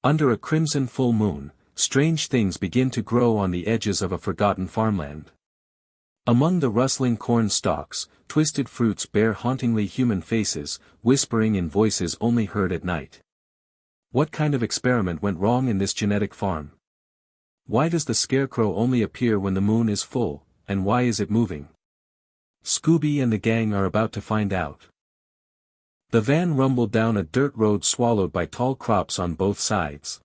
Under a crimson full moon, strange things begin to grow on the edges of a forgotten farmland. Among the rustling corn stalks, twisted fruits bear hauntingly human faces, whispering in voices only heard at night. What kind of experiment went wrong in this genetic farm? Why does the scarecrow only appear when the moon is full, and why is it moving? Scooby and the gang are about to find out. The van rumbled down a dirt road swallowed by tall crops on both sides.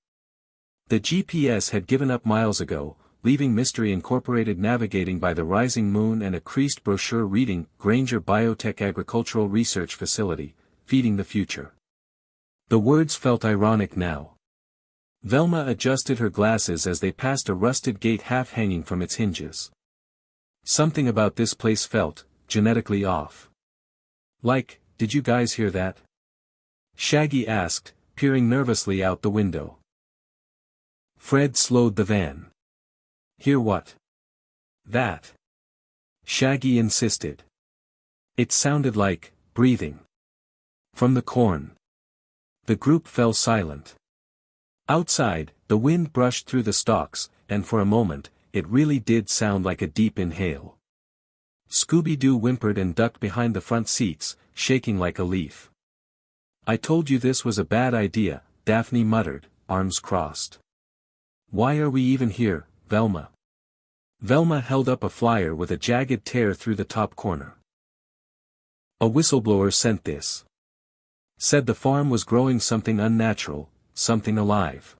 The GPS had given up miles ago, leaving Mystery Incorporated navigating by the rising moon and a creased brochure reading Granger Biotech Agricultural Research Facility, Feeding the Future. The words felt ironic now. Velma adjusted her glasses as they passed a rusted gate half hanging from its hinges. Something about this place felt genetically off. Like, did you guys hear that? Shaggy asked, peering nervously out the window. Fred slowed the van. Hear what? That. Shaggy insisted. It sounded like breathing. From the corn. The group fell silent. Outside, the wind brushed through the stalks, and for a moment, it really did sound like a deep inhale. Scooby-Doo whimpered and ducked behind the front seats, shaking like a leaf. I told you this was a bad idea, Daphne muttered, arms crossed. Why are we even here, Velma? Velma held up a flyer with a jagged tear through the top corner. A whistleblower sent this. Said the farm was growing something unnatural, something alive.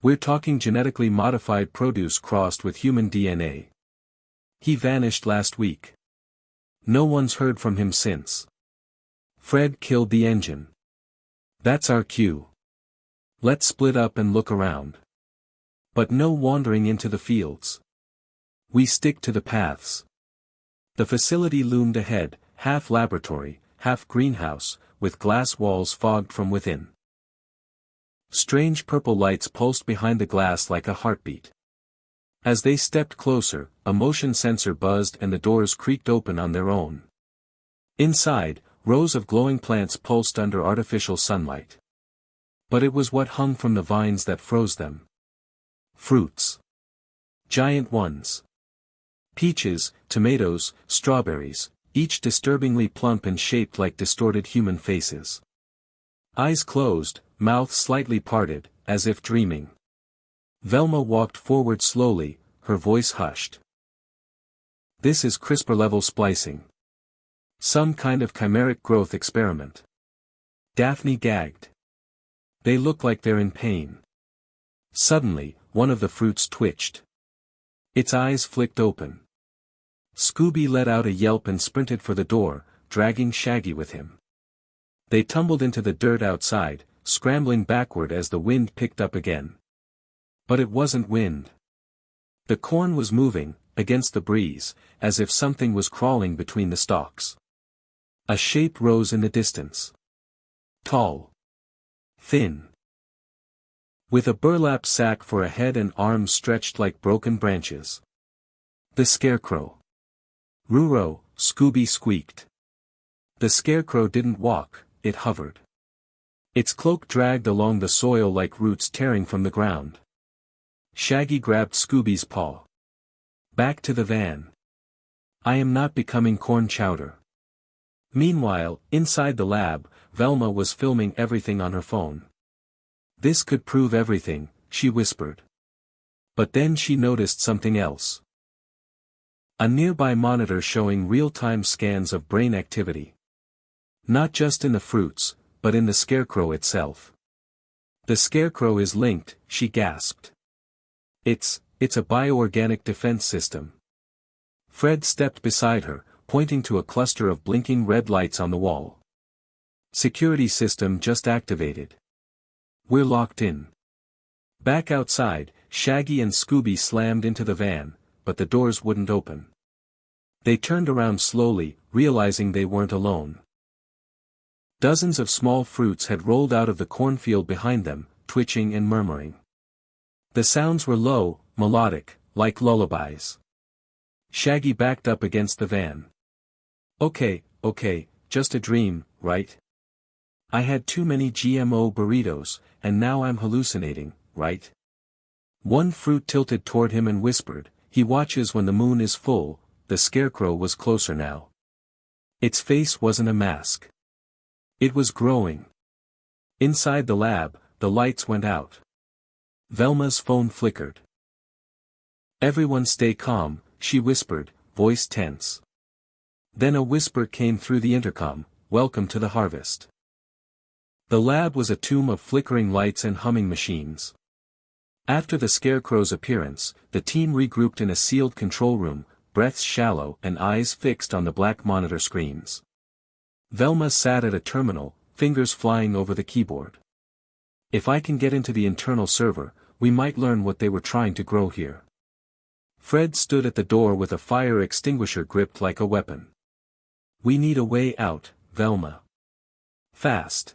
We're talking genetically modified produce crossed with human DNA. He vanished last week. No one's heard from him since. Fred killed the engine. That's our cue. Let's split up and look around. But no wandering into the fields. We stick to the paths. The facility loomed ahead, half laboratory, half greenhouse, with glass walls fogged from within. Strange purple lights pulsed behind the glass like a heartbeat. As they stepped closer, a motion sensor buzzed and the doors creaked open on their own. Inside, rows of glowing plants pulsed under artificial sunlight. But it was what hung from the vines that froze them. Fruits. Giant ones. Peaches, tomatoes, strawberries, each disturbingly plump and shaped like distorted human faces. Eyes closed, mouth slightly parted, as if dreaming. Velma walked forward slowly, her voice hushed. This is CRISPR-level splicing. Some kind of chimeric growth experiment. Daphne gagged. They look like they're in pain. Suddenly, one of the fruits twitched. Its eyes flicked open. Scooby let out a yelp and sprinted for the door, dragging Shaggy with him. They tumbled into the dirt outside, scrambling backward as the wind picked up again. But it wasn't wind. The corn was moving, against the breeze, as if something was crawling between the stalks. A shape rose in the distance. Tall. Thin. With a burlap sack for a head and arms stretched like broken branches. The scarecrow. Ruro, Scooby squeaked. The scarecrow didn't walk, it hovered. Its cloak dragged along the soil like roots tearing from the ground. Shaggy grabbed Scooby's paw. Back to the van. I am not becoming corn chowder. Meanwhile, inside the lab, Velma was filming everything on her phone. This could prove everything, she whispered. But then she noticed something else. A nearby monitor showing real-time scans of brain activity. Not just in the fruits, but in the scarecrow itself. The scarecrow is linked, she gasped. It's a bioorganic defense system. Fred stepped beside her, pointing to a cluster of blinking red lights on the wall. Security system just activated. We're locked in. Back outside, Shaggy and Scooby slammed into the van, but the doors wouldn't open. They turned around slowly, realizing they weren't alone. Dozens of small fruits had rolled out of the cornfield behind them, twitching and murmuring. The sounds were low, melodic, like lullabies. Shaggy backed up against the van. Okay, just a dream, right? I had too many GMO burritos, and now I'm hallucinating, right? One fruit tilted toward him and whispered, "He watches when the moon is full." The scarecrow was closer now. Its face wasn't a mask. It was growing. Inside the lab, the lights went out. Velma's phone flickered. "Everyone stay calm," she whispered, voice tense. Then a whisper came through the intercom, "Welcome to the harvest." The lab was a tomb of flickering lights and humming machines. After the scarecrow's appearance, the team regrouped in a sealed control room, breaths shallow and eyes fixed on the black monitor screens. Velma sat at a terminal, fingers flying over the keyboard. "If I can get into the internal server, we might learn what they were trying to grow here." Fred stood at the door with a fire extinguisher gripped like a weapon. "We need a way out, Velma. Fast."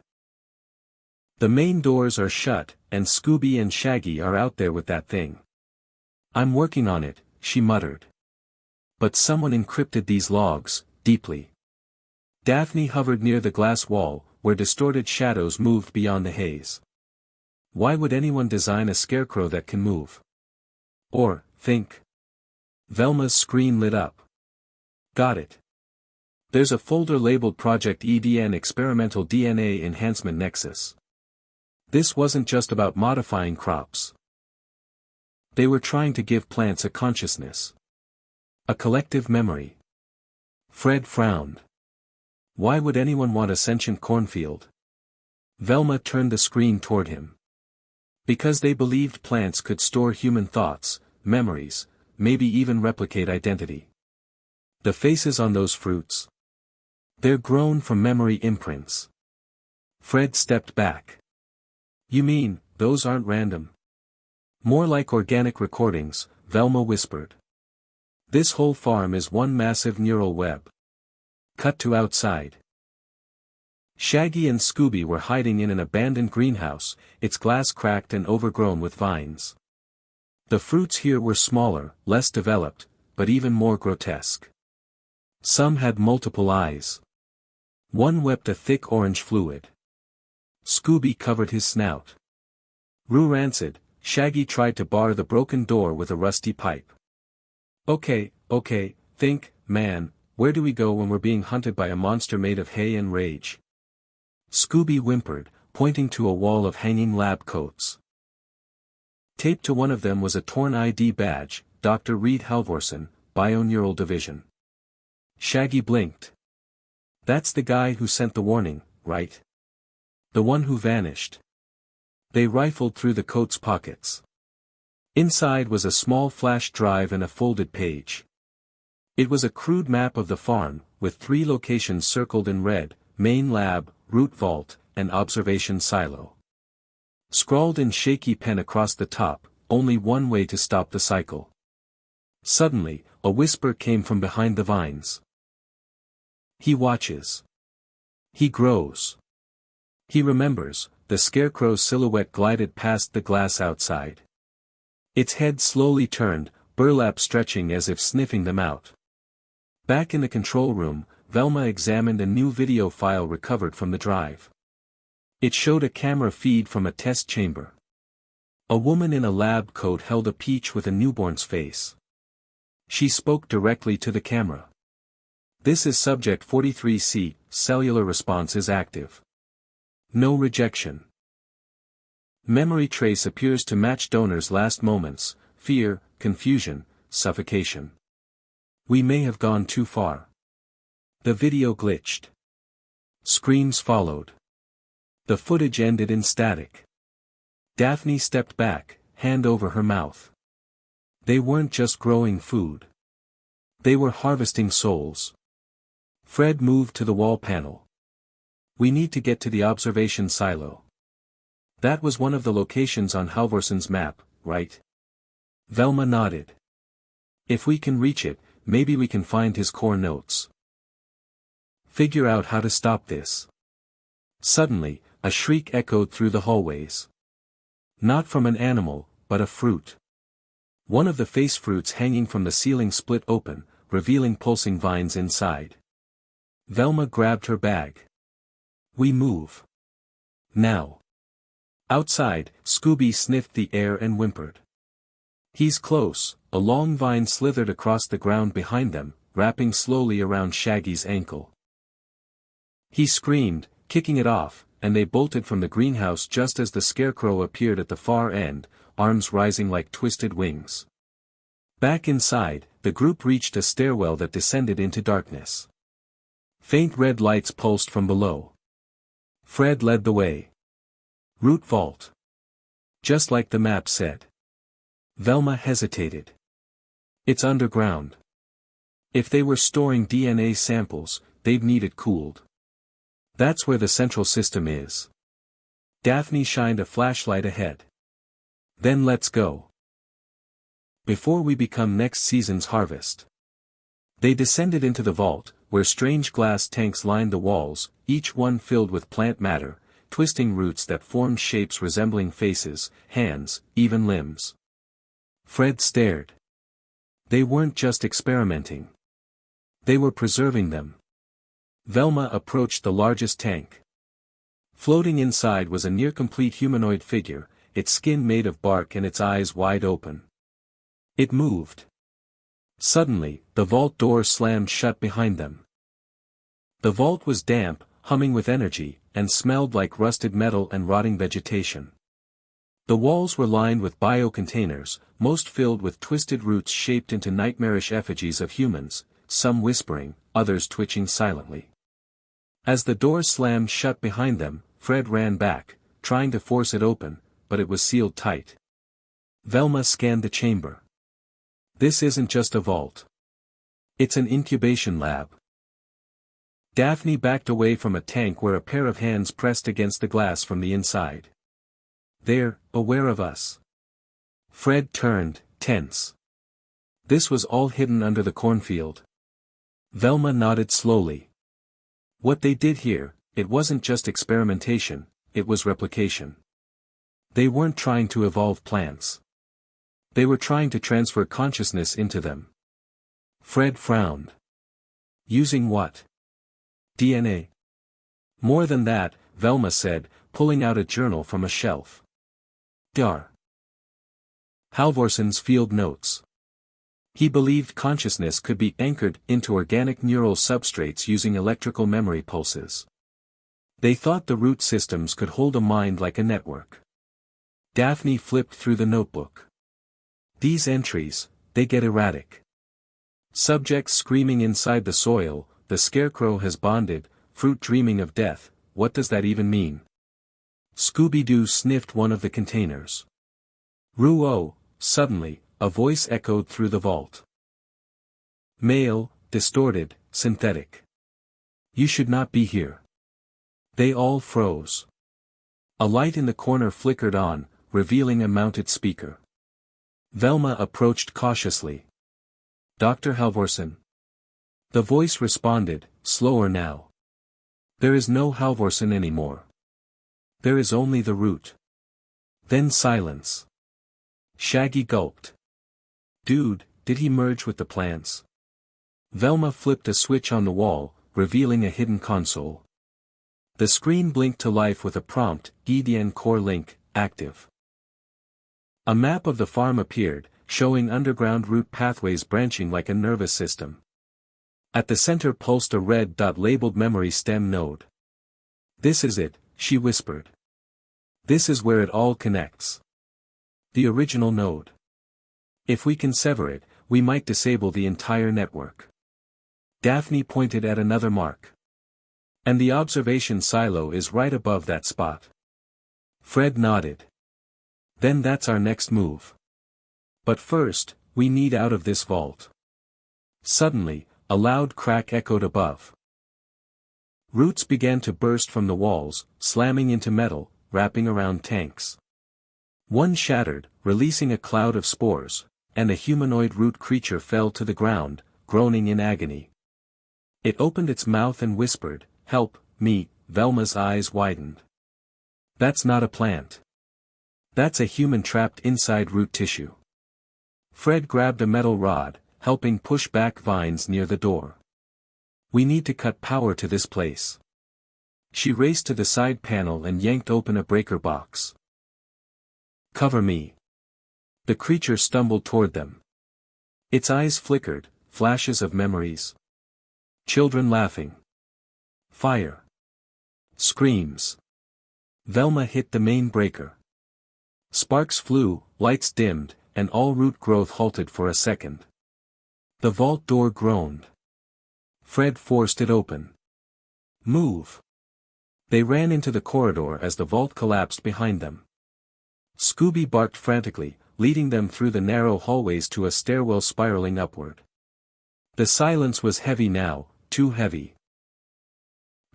"The main doors are shut, and Scooby and Shaggy are out there with that thing." "I'm working on it," she muttered. But someone encrypted these logs, deeply. Daphne hovered near the glass wall, where distorted shadows moved beyond the haze. Why would anyone design a scarecrow that can move? Or, think. Velma's screen lit up. "Got it. There's a folder labeled Project EDN Experimental DNA Enhancement Nexus." This wasn't just about modifying crops. They were trying to give plants a consciousness. A collective memory. Fred frowned. Why would anyone want a sentient cornfield? Velma turned the screen toward him. Because they believed plants could store human thoughts, memories, maybe even replicate identity. The faces on those fruits. They're grown from memory imprints. Fred stepped back. "You mean, those aren't random?" "More like organic recordings," Velma whispered. "This whole farm is one massive neural web." Cut to outside. Shaggy and Scooby were hiding in an abandoned greenhouse, its glass cracked and overgrown with vines. The fruits here were smaller, less developed, but even more grotesque. Some had multiple eyes. One wept a thick orange fluid. Scooby covered his snout. "Rue rancid," Shaggy tried to bar the broken door with a rusty pipe. Okay, think, man, where do we go when we're being hunted by a monster made of hay and rage?" Scooby whimpered, pointing to a wall of hanging lab coats. Taped to one of them was a torn ID badge, Dr. Reed Halvorsen, Bioneural Division. Shaggy blinked. "That's the guy who sent the warning, right? The one who vanished." They rifled through the coat's pockets. Inside was a small flash drive and a folded page. It was a crude map of the farm, with 3 locations circled in red: main lab, root vault, and observation silo. Scrawled in shaky pen across the top, only one way to stop the cycle. Suddenly, a whisper came from behind the vines. "He watches. He grows. He remembers." The scarecrow's silhouette glided past the glass outside. Its head slowly turned, burlap stretching as if sniffing them out. Back in the control room, Velma examined a new video file recovered from the drive. It showed a camera feed from a test chamber. A woman in a lab coat held a peach with a newborn's face. She spoke directly to the camera. "This is subject 43C, cellular response is active. No rejection. Memory trace appears to match donor's last moments: fear, confusion, suffocation. We may have gone too far." The video glitched. Screams followed. The footage ended in static. Daphne stepped back, hand over her mouth. They weren't just growing food. They were harvesting souls. Fred moved to the wall panel. "We need to get to the observation silo." That was one of the locations on Halvorsen's map, right? Velma nodded. "If we can reach it, maybe we can find his core notes. Figure out how to stop this." Suddenly, a shriek echoed through the hallways. Not from an animal, but a fruit. One of the face fruits hanging from the ceiling split open, revealing pulsing vines inside. Velma grabbed her bag. "We move." Now. Outside, Scooby sniffed the air and whimpered. He's close. A long vine slithered across the ground behind them, wrapping slowly around Shaggy's ankle. He screamed, kicking it off, and they bolted from the greenhouse just as the scarecrow appeared at the far end, arms rising like twisted wings. Back inside, the group reached a stairwell that descended into darkness. Faint red lights pulsed from below. Fred led the way. Root Vault. Just like the map said. Velma hesitated. It's underground. If they were storing DNA samples, they'd need it cooled. That's where the central system is. Daphne shined a flashlight ahead. Then let's go. Before we become next season's harvest. They descended into the vault, where strange glass tanks lined the walls, each one filled with plant matter, twisting roots that formed shapes resembling faces, hands, even limbs. Fred stared. They weren't just experimenting. They were preserving them. Velma approached the largest tank. Floating inside was a near-complete humanoid figure, its skin made of bark and its eyes wide open. It moved. Suddenly, the vault door slammed shut behind them. The vault was damp, humming with energy, and smelled like rusted metal and rotting vegetation. The walls were lined with biocontainers, most filled with twisted roots shaped into nightmarish effigies of humans, some whispering, others twitching silently. As the door slammed shut behind them, Fred ran back, trying to force it open, but it was sealed tight. Velma scanned the chamber. This isn't just a vault. It's an incubation lab. Daphne backed away from a tank where a pair of hands pressed against the glass from the inside. They're aware of us. Fred turned, tense. This was all hidden under the cornfield. Velma nodded slowly. What they did here, it wasn't just experimentation, it was replication. They weren't trying to evolve plants. They were trying to transfer consciousness into them. Fred frowned. Using what? DNA. More than that, Velma said, pulling out a journal from a shelf. Dar. Halvorson's field notes. He believed consciousness could be anchored into organic neural substrates using electrical memory pulses. They thought the root systems could hold a mind like a network. Daphne flipped through the notebook. These entries, they get erratic. Subjects screaming inside the soil, the scarecrow has bonded, fruit dreaming of death, what does that even mean? Scooby-Doo sniffed one of the containers. Ruo, suddenly, a voice echoed through the vault. Male, distorted, synthetic. You should not be here. They all froze. A light in the corner flickered on, revealing a mounted speaker. Velma approached cautiously. Dr. Halvorson. The voice responded, slower now. There is no Halvorson anymore. There is only the root. Then silence. Shaggy gulped. Dude, did he merge with the plants? Velma flipped a switch on the wall, revealing a hidden console. The screen blinked to life with a prompt, EDN Core Link, active. A map of the farm appeared, showing underground root pathways branching like a nervous system. At the center pulsed a red dot labeled memory stem node. This is it, she whispered. This is where it all connects. The original node. If we can sever it, we might disable the entire network. Daphne pointed at another mark. And the observation silo is right above that spot. Fred nodded. Then that's our next move. But first, we need out of this vault. Suddenly, a loud crack echoed above. Roots began to burst from the walls, slamming into metal, wrapping around tanks. One shattered, releasing a cloud of spores, and a humanoid root creature fell to the ground, groaning in agony. It opened its mouth and whispered, "Help, me." Velma's eyes widened. That's not a plant. That's a human trapped inside root tissue. Fred grabbed a metal rod, helping push back vines near the door. We need to cut power to this place. She raced to the side panel and yanked open a breaker box. "Cover me." The creature stumbled toward them. Its eyes flickered, flashes of memories. Children laughing. Fire. Screams. Velma hit the main breaker. Sparks flew, lights dimmed, and all root growth halted for a second. The vault door groaned. Fred forced it open. "Move." They ran into the corridor as the vault collapsed behind them. Scooby barked frantically, leading them through the narrow hallways to a stairwell spiraling upward. The silence was heavy now, too heavy.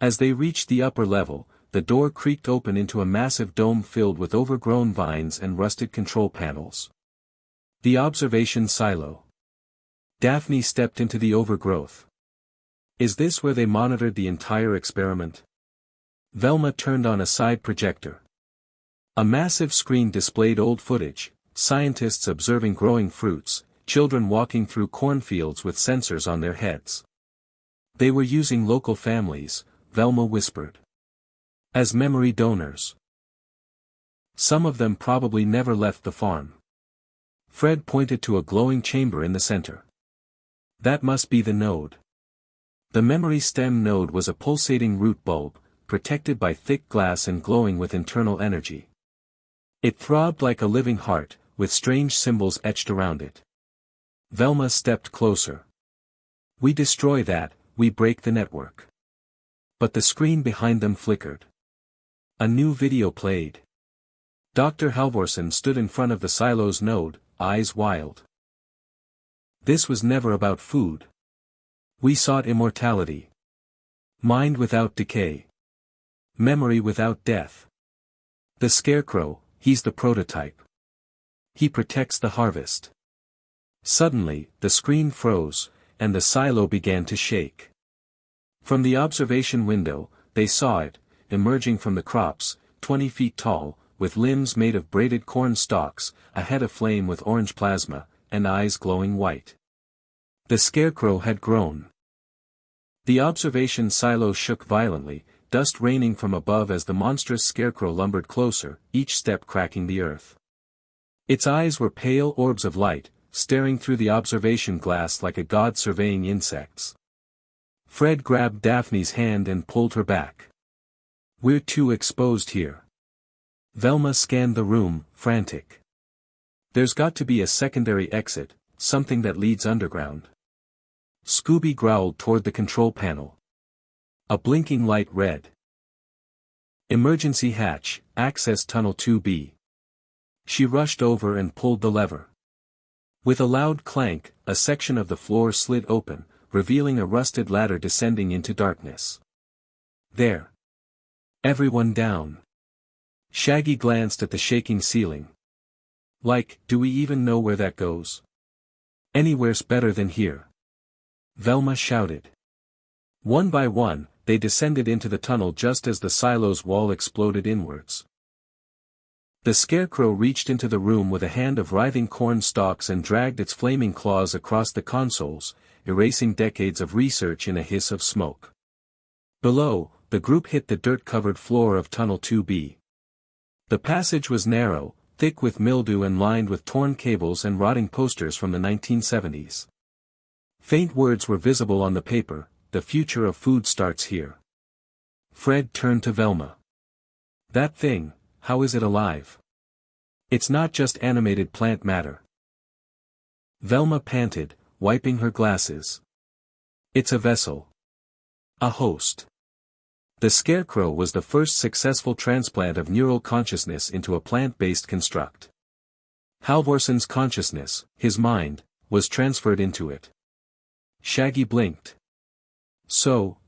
As they reached the upper level, the door creaked open into a massive dome filled with overgrown vines and rusted control panels. The observation silo. Daphne stepped into the overgrowth. Is this where they monitored the entire experiment? Velma turned on a side projector. A massive screen displayed old footage, scientists observing growing fruits, children walking through cornfields with sensors on their heads. They were using local families, Velma whispered, as memory donors. Some of them probably never left the farm. Fred pointed to a glowing chamber in the center. That must be the node. The memory stem node was a pulsating root bulb, protected by thick glass and glowing with internal energy. It throbbed like a living heart, with strange symbols etched around it. Velma stepped closer. We destroy that, we break the network. But the screen behind them flickered. A new video played. Dr. Halvorsen stood in front of the silo's node, eyes wild. This was never about food. We sought immortality. Mind without decay. Memory without death. The scarecrow, he's the prototype. He protects the harvest. Suddenly, the screen froze, and the silo began to shake. From the observation window, they saw it, emerging from the crops, 20 feet tall, with limbs made of braided corn stalks, a head aflame with orange plasma, and eyes glowing white. The scarecrow had grown. The observation silo shook violently, dust raining from above as the monstrous scarecrow lumbered closer, each step cracking the earth. Its eyes were pale orbs of light, staring through the observation glass like a god surveying insects. Fred grabbed Daphne's hand and pulled her back. We're too exposed here. Velma scanned the room, frantic. There's got to be a secondary exit, something that leads underground. Scooby growled toward the control panel. A blinking light read. Emergency hatch, access tunnel 2B. She rushed over and pulled the lever. With a loud clank, a section of the floor slid open, revealing a rusted ladder descending into darkness. There. Everyone down. Shaggy glanced at the shaking ceiling. Do we even know where that goes? Anywhere's better than here. Velma shouted. One by one, they descended into the tunnel just as the silo's wall exploded inwards. The scarecrow reached into the room with a hand of writhing corn stalks and dragged its flaming claws across the consoles, erasing decades of research in a hiss of smoke. Below, the group hit the dirt-covered floor of Tunnel 2B. The passage was narrow, thick with mildew and lined with torn cables and rotting posters from the 1970s. Faint words were visible on the paper, the future of food starts here. Fred turned to Velma. That thing, how is it alive? It's not just animated plant matter. Velma panted, wiping her glasses. It's a vessel. A host. The scarecrow was the first successful transplant of neural consciousness into a plant-based construct. Halvorsen's consciousness, his mind, was transferred into it. Shaggy blinked. So,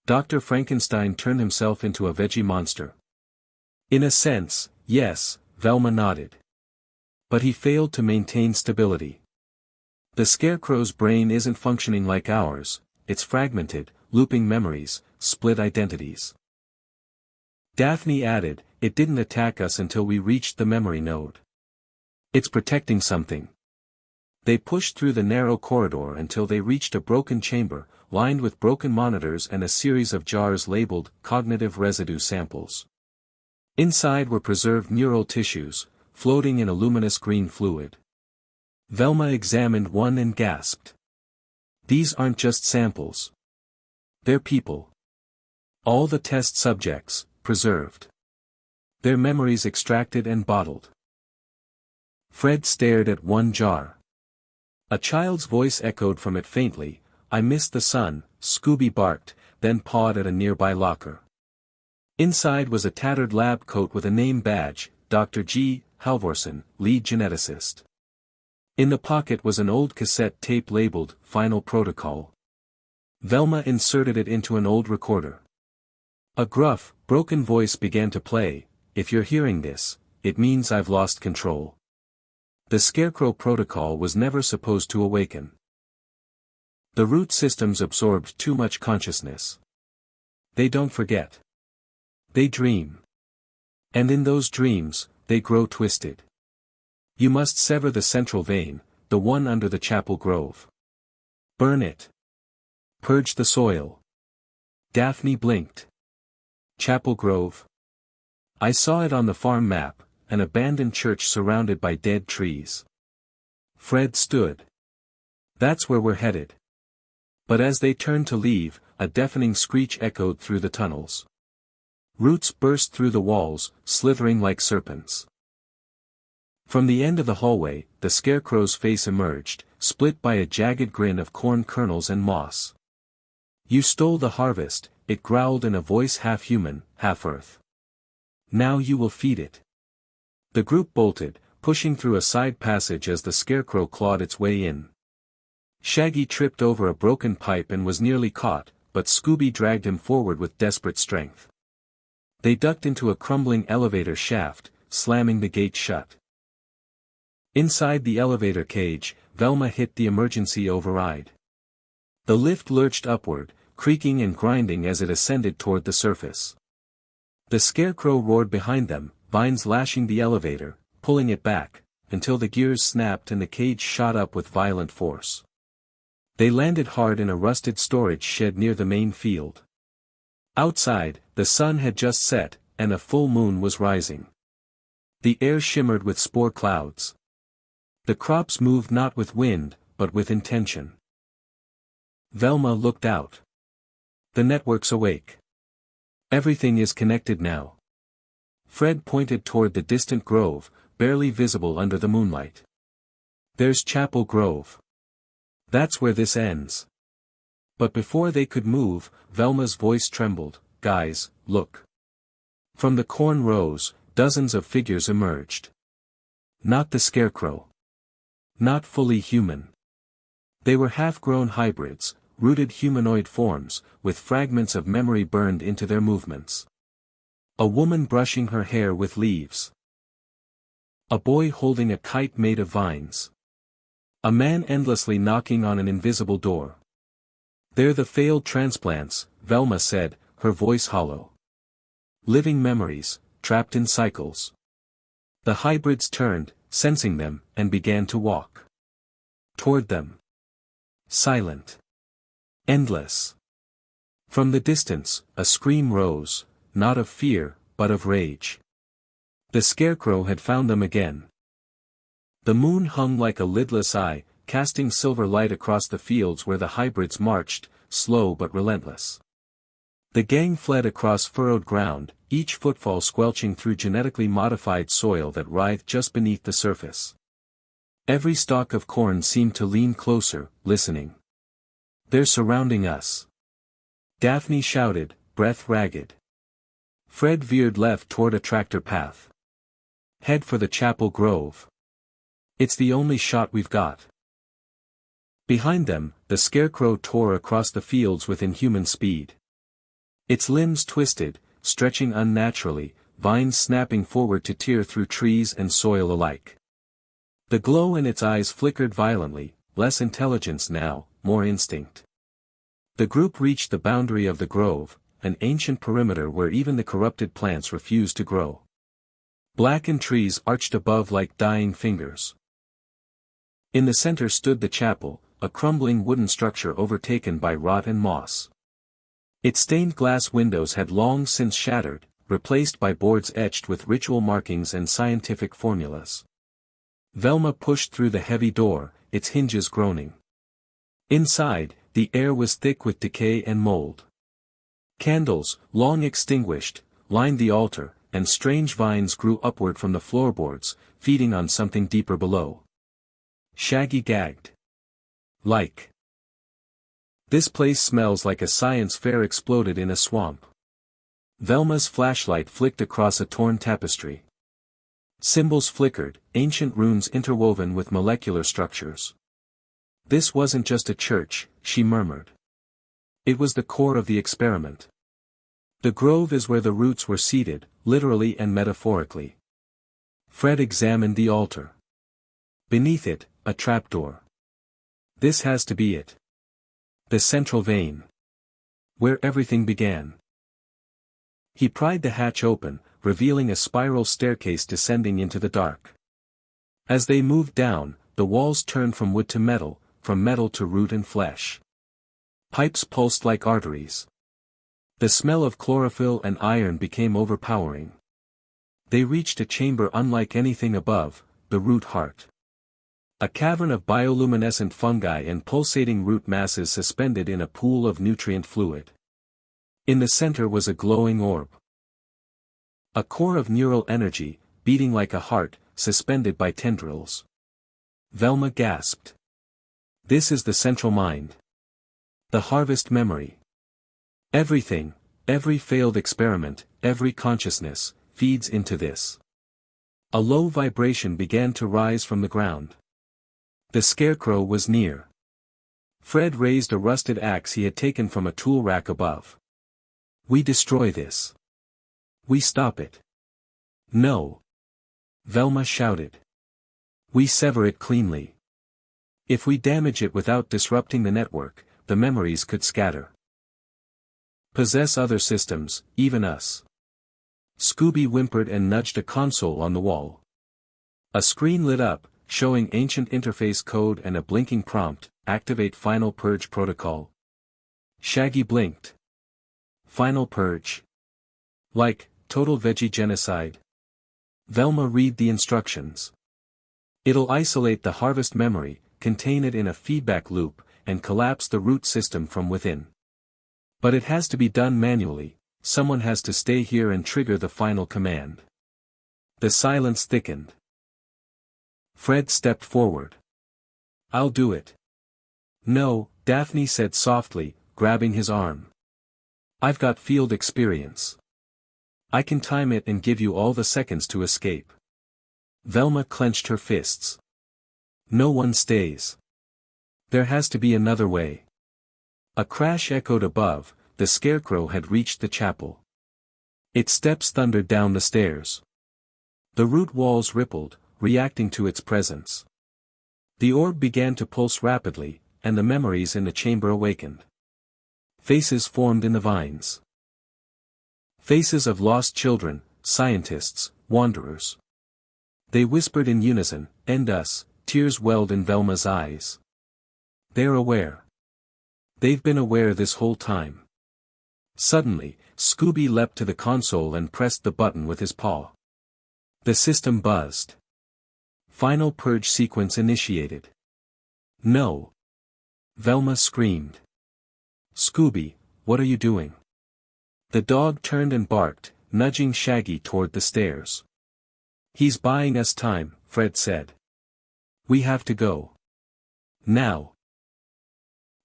Dr. Frankenstein turned himself into a veggie monster. In a sense, yes, Velma nodded. But he failed to maintain stability. The scarecrow's brain isn't functioning like ours, it's fragmented, looping memories, split identities. Daphne added, it didn't attack us until we reached the memory node. It's protecting something. They pushed through the narrow corridor until they reached a broken chamber, lined with broken monitors and a series of jars labeled cognitive residue samples. Inside were preserved neural tissues, floating in a luminous green fluid. Velma examined one and gasped. These aren't just samples. They're people. All the test subjects, preserved. Their memories extracted and bottled. Fred stared at one jar. A child's voice echoed from it faintly. "I missed the sun," Scooby barked, then pawed at a nearby locker. Inside was a tattered lab coat with a name badge, Dr. G. Halvorsen, lead geneticist. In the pocket was an old cassette tape labeled, Final Protocol. Velma inserted it into an old recorder. A gruff, broken voice began to play. "If you're hearing this, it means I've lost control. The Scarecrow Protocol was never supposed to awaken. The root systems absorbed too much consciousness. They don't forget. They dream. And in those dreams, they grow twisted. You must sever the central vein, the one under the chapel grove. Burn it. Purge the soil." Daphne blinked. Chapel Grove? I saw it on the farm map, an abandoned church surrounded by dead trees. Fred stood. "That's where we're headed." But as they turned to leave, a deafening screech echoed through the tunnels. Roots burst through the walls, slithering like serpents. From the end of the hallway, the Scarecrow's face emerged, split by a jagged grin of corn kernels and moss. "You stole the harvest," it growled in a voice half human, half earth. "Now you will feed it." The group bolted, pushing through a side passage as the Scarecrow clawed its way in. Shaggy tripped over a broken pipe and was nearly caught, but Scooby dragged him forward with desperate strength. They ducked into a crumbling elevator shaft, slamming the gate shut. Inside the elevator cage, Velma hit the emergency override. The lift lurched upward, creaking and grinding as it ascended toward the surface. The Scarecrow roared behind them, vines lashing the elevator, pulling it back, until the gears snapped and the cage shot up with violent force. They landed hard in a rusted storage shed near the main field. Outside, the sun had just set, and a full moon was rising. The air shimmered with spore clouds. The crops moved not with wind, but with intention. Velma looked out. "The network's awake. Everything is connected now." Fred pointed toward the distant grove, barely visible under the moonlight. "There's Chapel Grove. That's where this ends." But before they could move, Velma's voice trembled. "Guys, look." From the corn rows, dozens of figures emerged. Not the Scarecrow. Not fully human. They were half-grown hybrids, rooted humanoid forms, with fragments of memory burned into their movements. A woman brushing her hair with leaves. A boy holding a kite made of vines. A man endlessly knocking on an invisible door. "They're the failed transplants," Velma said, her voice hollow. "Living memories, trapped in cycles." The hybrids turned, sensing them, and began to walk. Toward them. Silent. Endless. From the distance, a scream rose, not of fear, but of rage. The Scarecrow had found them again. The moon hung like a lidless eye, casting silver light across the fields where the hybrids marched, slow but relentless. The gang fled across furrowed ground, each footfall squelching through genetically modified soil that writhed just beneath the surface. Every stalk of corn seemed to lean closer, listening. "They're surrounding us," Daphne shouted, breath ragged. Fred veered left toward a tractor path. "Head for the Chapel Grove. It's the only shot we've got." Behind them, the Scarecrow tore across the fields with inhuman speed. Its limbs twisted, stretching unnaturally, vines snapping forward to tear through trees and soil alike. The glow in its eyes flickered violently, less intelligence now, more instinct. The group reached the boundary of the grove, an ancient perimeter where even the corrupted plants refused to grow. Blackened trees arched above like dying fingers. In the center stood the chapel, a crumbling wooden structure overtaken by rot and moss. Its stained glass windows had long since shattered, replaced by boards etched with ritual markings and scientific formulas. Velma pushed through the heavy door, its hinges groaning. Inside, the air was thick with decay and mold. Candles, long extinguished, lined the altar, and strange vines grew upward from the floorboards, feeding on something deeper below. Shaggy gagged. Like. This place smells like a science fair exploded in a swamp. Velma's flashlight flicked across a torn tapestry. Symbols flickered, ancient runes interwoven with molecular structures. This wasn't just a church, she murmured. It was the core of the experiment. The grove is where the roots were seeded, literally and metaphorically. Fred examined the altar. Beneath it, a trapdoor. This has to be it. The central vein. Where everything began. He pried the hatch open, revealing a spiral staircase descending into the dark. As they moved down, the walls turned from wood to metal, from metal to root and flesh. Pipes pulsed like arteries. The smell of chlorophyll and iron became overpowering. They reached a chamber unlike anything above, the root heart. A cavern of bioluminescent fungi and pulsating root masses suspended in a pool of nutrient fluid. In the center was a glowing orb. A core of neural energy, beating like a heart, suspended by tendrils. Velma gasped. This is the central mind. The harvest memory. Everything, every failed experiment, every consciousness, feeds into this. A low vibration began to rise from the ground. The scarecrow was near. Fred raised a rusted axe he had taken from a tool rack above. We destroy this. We stop it. No. Velma shouted. We sever it cleanly. If we damage it without disrupting the network, the memories could scatter. Possess other systems, even us. Scooby whimpered and nudged a console on the wall. A screen lit up, showing ancient interface code and a blinking prompt, activate Final Purge protocol. Shaggy blinked. Final Purge. Like, total veggie genocide. Velma read the instructions. It'll isolate the harvest memory, contain it in a feedback loop, and collapse the root system from within. But it has to be done manually, someone has to stay here and trigger the final command. The silence thickened. Fred stepped forward. I'll do it. No, Daphne said softly, grabbing his arm. I've got field experience. I can time it and give you all the seconds to escape. Velma clenched her fists. No one stays. There has to be another way. A crash echoed above, the scarecrow had reached the chapel. Its steps thundered down the stairs. The root walls rippled, reacting to its presence. The orb began to pulse rapidly, and the memories in the chamber awakened. Faces formed in the vines. Faces of lost children, scientists, wanderers. They whispered in unison, "End us," tears welled in Velma's eyes. They're aware. They've been aware this whole time. Suddenly, Scooby leapt to the console and pressed the button with his paw. The system buzzed. Final purge sequence initiated. No. Velma screamed. Scooby, what are you doing? The dog turned and barked, nudging Shaggy toward the stairs. He's buying us time, Fred said. We have to go. Now.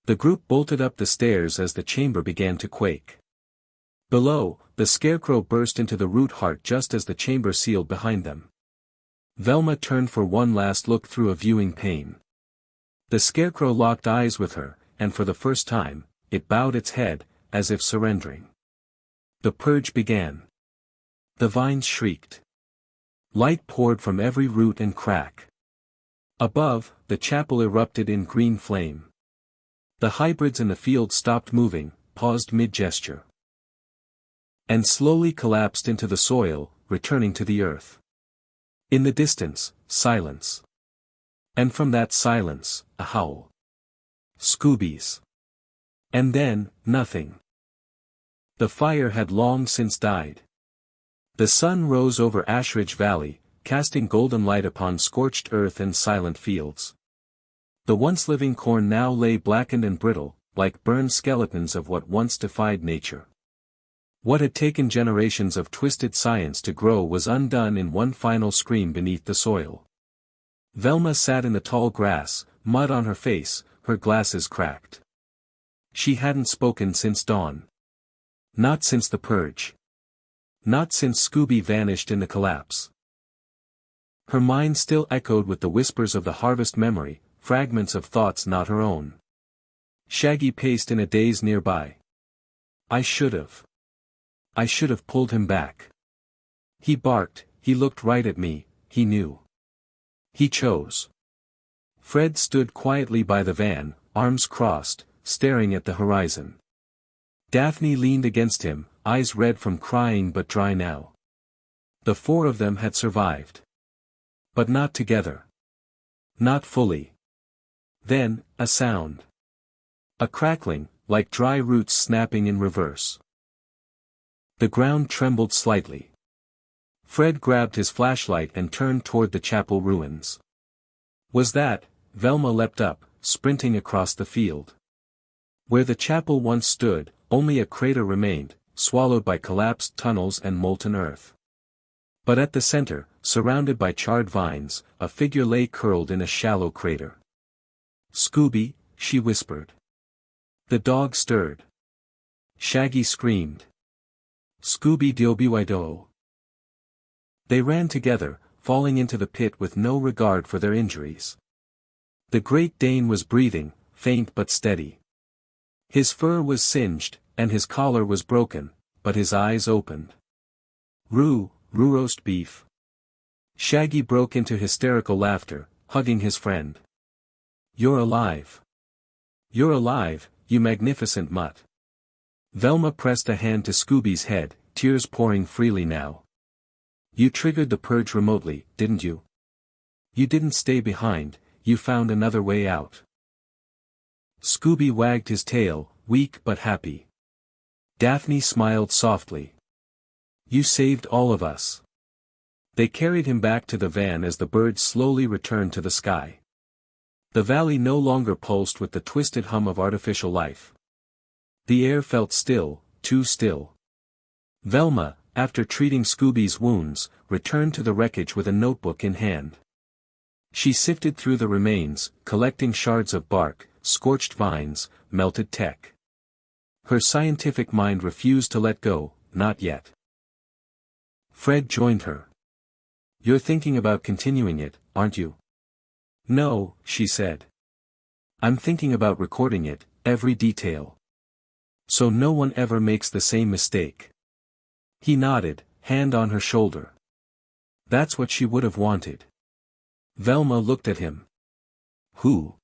The group bolted up the stairs as the chamber began to quake. Below, the scarecrow burst into the root heart just as the chamber sealed behind them. Velma turned for one last look through a viewing pane. The scarecrow locked eyes with her, and for the first time, it bowed its head, as if surrendering. The purge began. The vines shrieked. Light poured from every root and crack. Above, the chapel erupted in green flame. The hybrids in the field stopped moving, paused mid-gesture. And slowly collapsed into the soil, returning to the earth. In the distance, silence. And from that silence, a howl. Scoobies. And then, nothing. The fire had long since died. The sun rose over Ashridge Valley, casting golden light upon scorched earth and silent fields. The once living corn now lay blackened and brittle, like burned skeletons of what once defied nature. What had taken generations of twisted science to grow was undone in one final scream beneath the soil. Velma sat in the tall grass, mud on her face, her glasses cracked. She hadn't spoken since dawn. Not since the purge. Not since Scooby vanished in the collapse. Her mind still echoed with the whispers of the harvest memory, fragments of thoughts not her own. Shaggy paced in a daze nearby. I should have pulled him back. He barked, he looked right at me, he knew. He chose. Fred stood quietly by the van, arms crossed, staring at the horizon. Daphne leaned against him, eyes red from crying but dry now. The four of them had survived. But not together. Not fully. Then, a sound. A crackling, like dry roots snapping in reverse. The ground trembled slightly. Fred grabbed his flashlight and turned toward the chapel ruins. Was that? Velma leapt up, sprinting across the field. Where the chapel once stood, only a crater remained, swallowed by collapsed tunnels and molten earth. But at the center, surrounded by charred vines, a figure lay curled in a shallow crater. Scooby, she whispered. The dog stirred. Shaggy screamed. Scooby-Doo. They ran together, falling into the pit with no regard for their injuries. The Great Dane was breathing, faint but steady. His fur was singed, and his collar was broken, but his eyes opened. Roo roast beef. Shaggy broke into hysterical laughter, hugging his friend. You're alive. You're alive, you magnificent mutt. Velma pressed a hand to Scooby's head, tears pouring freely now. You triggered the purge remotely, didn't you? You didn't stay behind, you found another way out. Scooby wagged his tail, weak but happy. Daphne smiled softly. You saved all of us. They carried him back to the van as the birds slowly returned to the sky. The valley no longer pulsed with the twisted hum of artificial life. The air felt still, too still. Velma, after treating Scooby's wounds, returned to the wreckage with a notebook in hand. She sifted through the remains, collecting shards of bark, scorched vines, melted tech. Her scientific mind refused to let go, not yet. Fred joined her. You're thinking about continuing it, aren't you? No, she said. I'm thinking about recording it, every detail. So no one ever makes the same mistake. He nodded, hand on her shoulder. That's what she would have wanted. Velma looked at him. Who?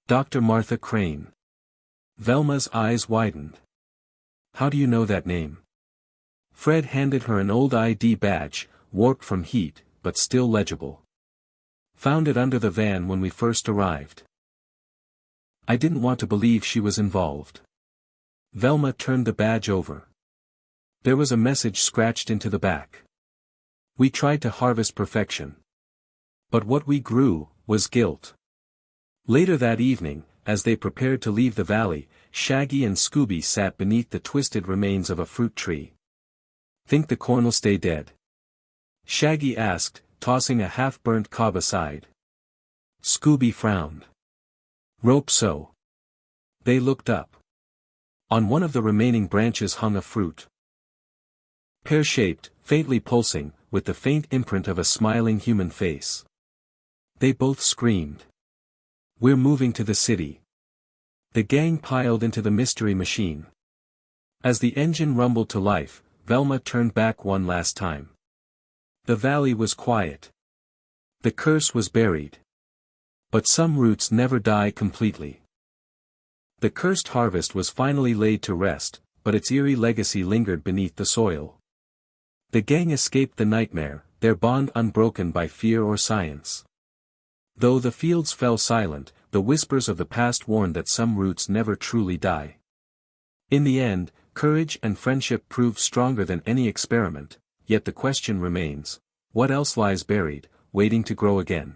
Dr. Martha Crane. Velma's eyes widened. How do you know that name? Fred handed her an old ID badge, warped from heat, but still legible. Found it under the van when we first arrived. I didn't want to believe she was involved. Velma turned the badge over. There was a message scratched into the back. We tried to harvest perfection. But what we grew, was guilt. Later that evening, as they prepared to leave the valley, Shaggy and Scooby sat beneath the twisted remains of a fruit tree. Think the corn'll stay dead? Shaggy asked, tossing a half-burnt cob aside. Scooby frowned. Rope so. They looked up. On one of the remaining branches hung a fruit. Pear-shaped, faintly pulsing, with the faint imprint of a smiling human face. They both screamed. We're moving to the city. The gang piled into the mystery machine. As the engine rumbled to life, Velma turned back one last time. The valley was quiet. The curse was buried. But some roots never die completely. The cursed harvest was finally laid to rest, but its eerie legacy lingered beneath the soil. The gang escaped the nightmare, their bond unbroken by fear or science. Though the fields fell silent, the whispers of the past warn that some roots never truly die. In the end, courage and friendship prove stronger than any experiment, yet the question remains, what else lies buried, waiting to grow again?